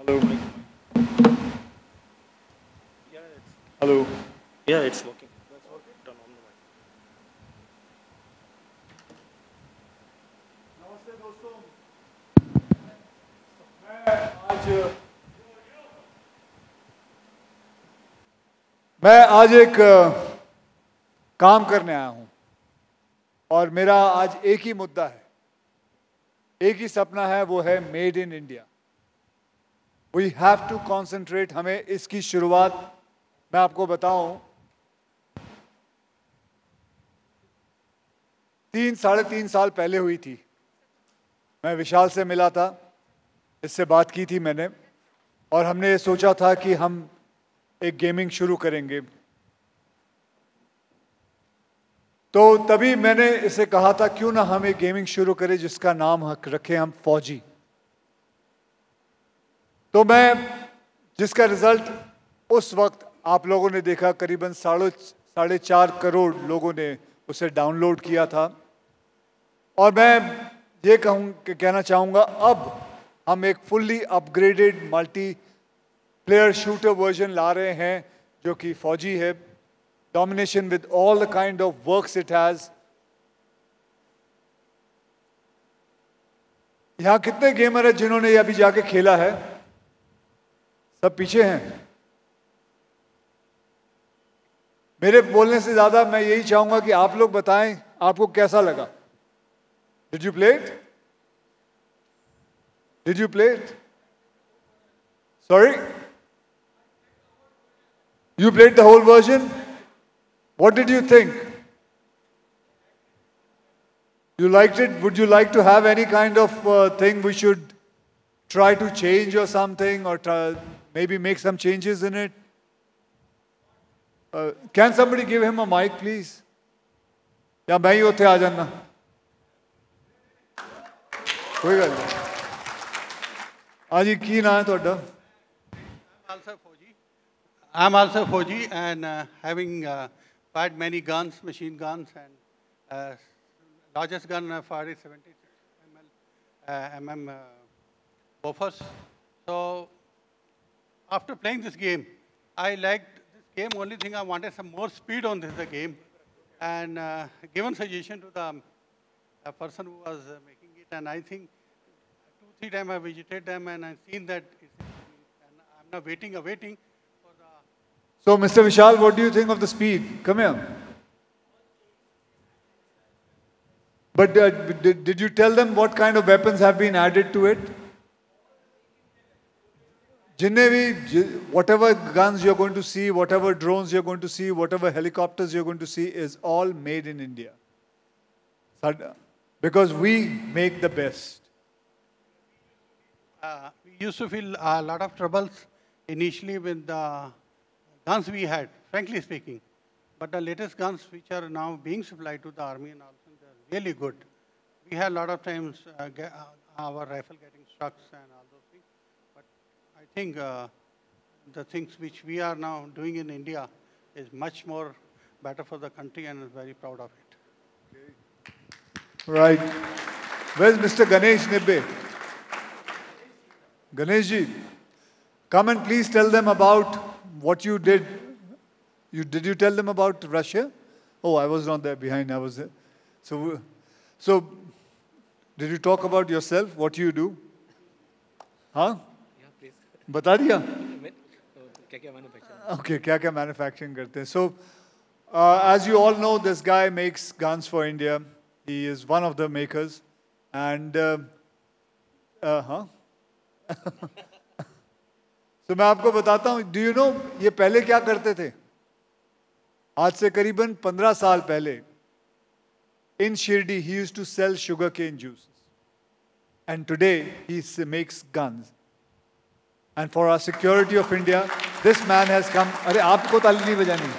Hello. Yeah, hello. Yeah, it's working. That's okay. Turn on the mic. नमस्ते दोस्तों। मैं आज एक काम करने आया हूं और मेरा आज एक ही मुद्दा है, एक ही सपना है, वो है made in India. We have to concentrate. हमें इसकी शुरुआत मैं आपको बताऊं 3 साढ़े 3 साल पहले हुई थी। मैं विशाल से मिला था, इससे बात की थी मैंने, और हमने ये सोचा था कि हम एक गेमिंग शुरू करेंगे। तो तभी मैंने इसे कहा था क्यों ना हम एक गेमिंग शुरू करें जिसका नाम रखें हम फौजी। तो मैं जिसका रिजल्ट उस वक्त आप लोगों ने देखा, करीबन 4.5 करोड़ लोगों ने उसे डाउनलोड किया था। और मैं ये कहना चाहूँगा, अब हम एक fully upgraded multi player shooter version ला रहे हैं जो कि फौजी है। Domination with all the kind of works it has. यहां कितने गेमर है जिन्होंने ये अभी जाके खेला है? सब पीछे हैं। मेरे बोलने से ज्यादा मैं यही चाहूंगा कि आप लोग बताएं आपको कैसा लगा। Did you play it? Did you play it? Sorry, you played the whole version? What did you think? You liked it? Would you like to have any kind of thing we should try to change or something, or maybe make some changes in it? Can somebody give him a mic, please? या मैं ही उत्थे आ जाना? कोई गल नहीं। हाँ जी, की नाम है तुहाडा? I'm also Fauji and having fired many guns, machine guns, and largest gun fired is 76 mm Bofors. So after playing this game, I liked this game. Only thing I wanted some more speed on this game, and given suggestion to the person who was making it, and I think 2-3 times I visited them and I've seen that, and I'm now awaiting. So, Mr. Vishal, what do you think of the speed? Come here. But did you tell them what kind of weapons have been added to it? Whatever guns you're going to see, whatever drones you're going to see, whatever helicopters you're going to see is all made in India. Because we make the best. We used to feel a lot of troubles initially with the guns we had, frankly speaking. But the latest guns which are now being supplied to the army and also, they're really good. We had a lot of times our rifle getting struck and all those things. But I think the things which we are now doing in India is much more better for the country, and I'm very proud of it. Okay. Right. Where's Mr. Ganesh Nibbe? Ganesh ji, come and please tell them about what you did. Did you tell them about Russia? Oh, I was not there behind. I was there. So did you talk about yourself? What you do? Huh? Yeah, please. बता दिया? क्या-क्या manufacturing? Okay, क्या-क्या manufacturing करते हैं? So, as you all know, this guy makes guns for India. He is one of the makers, and तो मैं आपको बताता हूँ, do you know ये पहले क्या करते थे? आज से करीबन 15 साल पहले in Shirdi he used to sell sugarcane juices, and today he makes guns. And for our security of India, this man has come. अरे आपको ताली नहीं बजानी.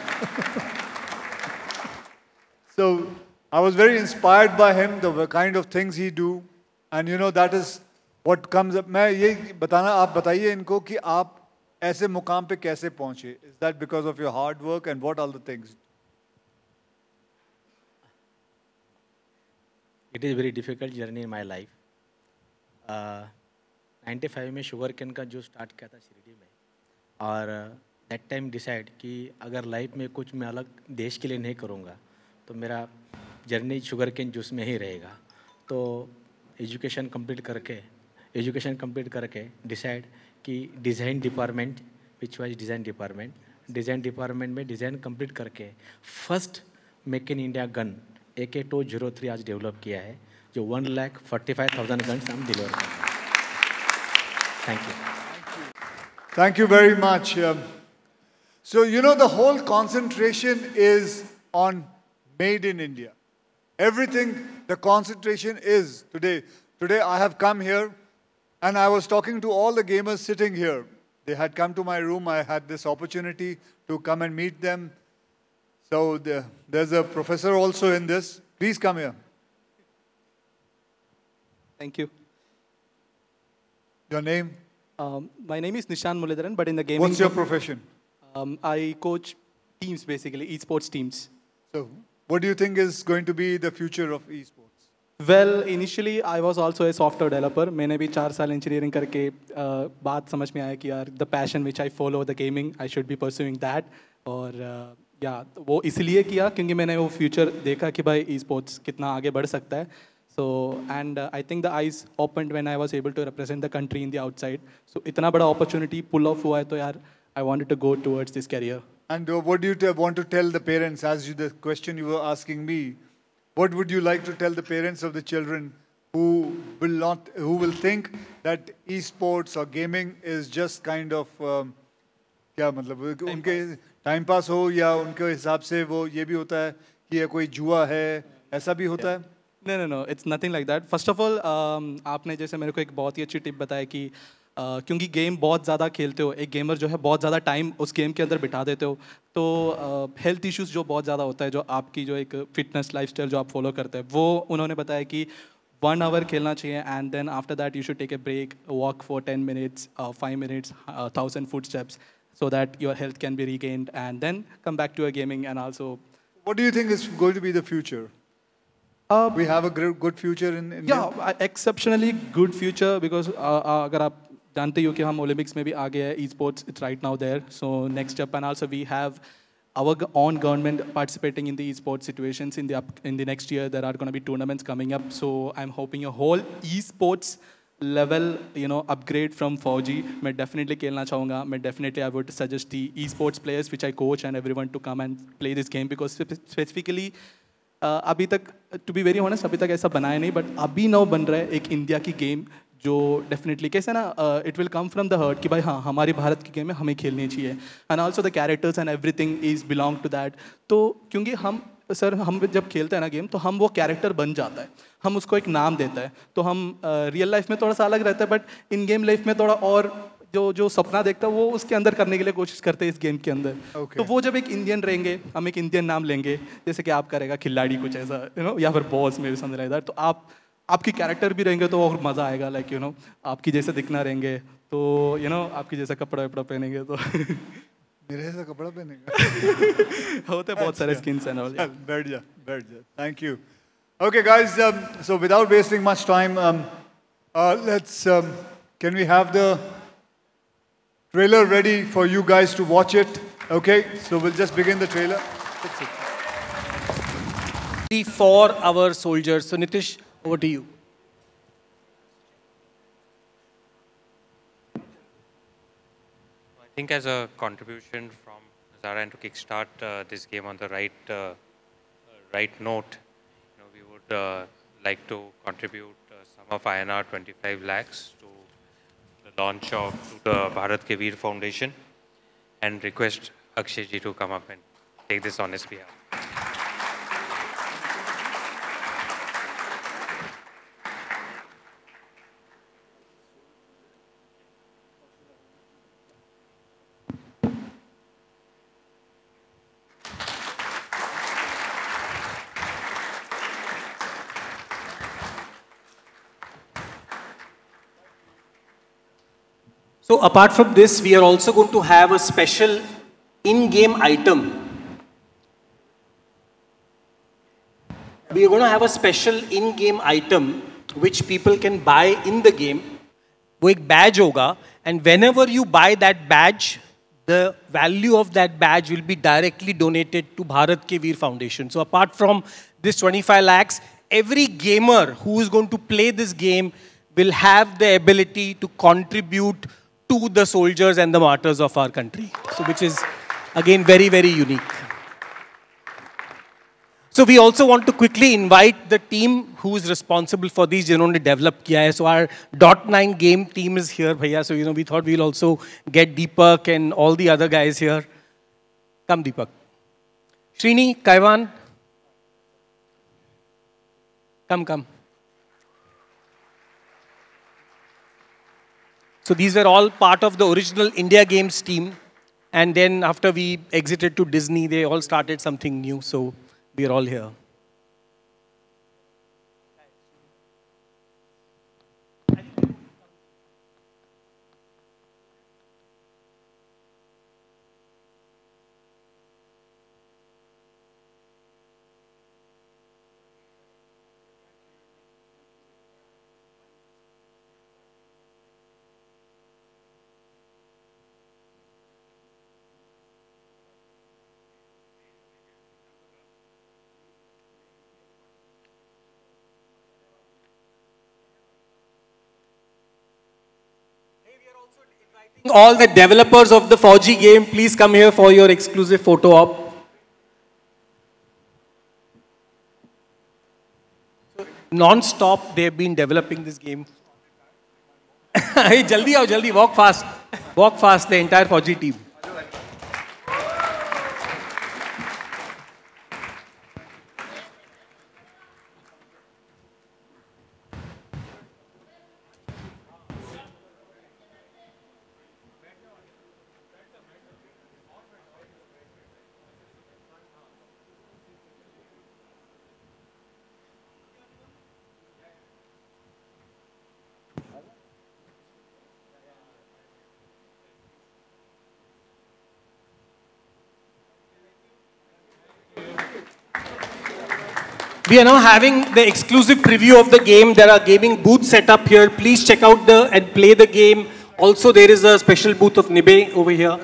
So I was very inspired by him, the kind of things he do, and that is what comes up. मैं ये बताना, आप बताइए इनको कि आप ऐसे मुकाम पे कैसे पहुंचे? Is that because of your hard work, and what are the things? It is a very difficult journey in my life. 95 में शुगर केन का जूस स्टार्ट किया था शिरडी में, और दैट टाइम डिसाइड कि अगर लाइफ में कुछ मैं अलग देश के लिए नहीं करूँगा तो मेरा जर्नी शुगर केन जूस में ही रहेगा। तो एजुकेशन कंप्लीट करके डिसाइड कि design department, which was design department में डिज़ाइन कंप्लीट करके first make in India gun AK-203 आज डेवलप किया है, जो 1,45,000 गन्स हम डिलीवर कर रहे हैं। Thank you. Thank you very much. So, you know, the whole concentration is on made in India. Everything, the concentration is today. Today I have come here and I was talking to all the gamers sitting here. They had come to my room. I had this opportunity to come and meet them. So there's a professor also in this. Please come here. Thank you. Your name? My name is Nishan Mulidaran, but in the gaming... What's your profession? I coach teams, basically, esports teams. So, what do you think is going to be the future of esports? Well, initially, I was also a software developer. मैंने भी 4 साल engineering करके बात समझ में आया कि यार the passion which I follow, the gaming, I should be pursuing that. और वो इसलिए किया क्योंकि मैंने वो future देखा कि भाई esports कितना आगे बढ़ सकता है. So, and I think the eyes opened when I was able to represent the country in the outside. So, इतना बड़ा opportunity pull off हुआ है तो यार I wanted to go towards this career. And what do you want to tell the parents, as the question you were asking me, what would you like to tell the parents of the children who will think that esports or gaming is just kind of, क्या मतलब उनके time pass हो या उनके हिसाब से वो ये भी होता है कि ये कोई जुआ है, ऐसा भी होता है? No, it's nothing like that. First of all, आपने जैसे मेरे को एक बहुत ही अच्छी टिप बताया कि क्योंकि गेम बहुत ज़्यादा खेलते हो, एक गेमर जो है बहुत ज़्यादा टाइम उस गेम के अंदर बिता देते हो, तो हेल्थ इश्यूज़ जो बहुत ज़्यादा होता है, जो आपकी जो एक फिटनेस लाइफस्टाइल जो आप फॉलो करते हैं, वो उन्होंने बताया कि 1 hour खेलना चाहिए and then after that you should take a break, walk for 10 minutes, 5 minutes, 1,000 footsteps, so that your health can be regained and then come back to your gaming. And also, what do you think is going to be the future? We have a good future in India? Yeah, exceptionally good future because अगर आप जानते हो कि हम Olympics में भी आ गए हैं, esports it's right now there. So next step, and also we have our own government participating in the esports situations in the next year. There are going to be tournaments coming up. So I'm hoping a whole esports level, upgrade from 4G. मैं definitely खेलना चाहूँगा. मैं definitely I would suggest the esports players which I coach and everyone to come and play this game because specifically अभी तक to be very honest अभी तक ऐसा बनाया नहीं, बट अभी नाउ बन रहा है एक इंडिया की गेम जो डेफिनेटली कैसे ना it will come from the heart कि भाई हाँ हमारी भारत की गेम है, हमें खेलनी चाहिए, and also the characters and everything is belong to that. तो क्योंकि हम जब खेलते हैं ना गेम तो हम वो कैरेक्टर बन जाता है, हम उसको एक नाम देता है, तो हम रियल लाइफ में थोड़ा सा अलग रहता है बट इन गेम लाइफ में थोड़ा और जो सपना देखता है वो उसके अंदर करने के लिए कोशिश करते हैं इस गेम के अंदर. तो वो जब एक इंडियन रहेंगे, हम एक इंडियन नाम लेंगे, जैसे कि आप करेगा खिलाड़ी कुछ ऐसा या फिर बॉस मेरे समझ रहा है, तो आपकी कैरेक्टर भी रहेंगे तो और मज़ा आएगा. लाइक आपकी जैसे दिखना रहेंगे तो आपकी जैसा कपड़ा वपड़ा पहनेंगे तो मेरे जैसा कपड़ा पहनेगा होते बहुत सारे स्किन्स एंड ऑल. बैठ जा. Thank you. Okay guys, so without wasting much time, let's can we have the trailer ready for you guys to watch it? Okay, so we'll just begin the trailer. For our soldiers. So Nitish, over to you. I think as a contribution from Nazara and to kickstart this game on the right note, we would like to contribute sum of INR 25 lakhs to the launch of the Bharat Ke Veer Foundation and request Akshay ji to come up and take this on his behalf. So apart from this, we are also going to have a special in-game item. We are going to have a special in-game item which people can buy in the game. वो एक badge होगा, and whenever you buy that badge, the value of that badge will be directly donated to Bharat Ke Veer Foundation. So apart from this 25 lakhs, every gamer who is going to play this game will have the ability to contribute to the soldiers and the martyrs of our country. So which is again very, very unique. So we also want to quickly invite the team who is responsible for these, जिन्होंने develop किया है. So our .9 game team is here, भैया. So we thought we'll also get Deepak and all the other guys here. Come, Deepak. Srini, Kaiwan. Come. So these were all part of the original India Games team. And then after we exited to Disney, they all started something new. So we are all here. All the developers of the 4G game, please come here for your exclusive photo op. Non-stop, they've been developing this game. Hey, jaldi aao, jaldi, walk fast. Walk fast, the entire 4G team. We are now having the exclusive preview of the game. There are gaming booths set up here. Please check out and play the game. Also, there is a special booth of Nibe over here.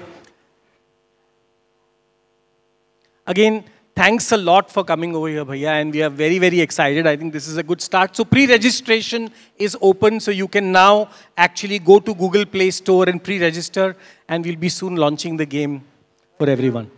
Again, thanks a lot for coming over here, Bhaiya, and we are very, very excited. I think this is a good start. So pre-registration is open, so you can now actually go to Google Play Store and pre-register, and we'll be soon launching the game for everyone.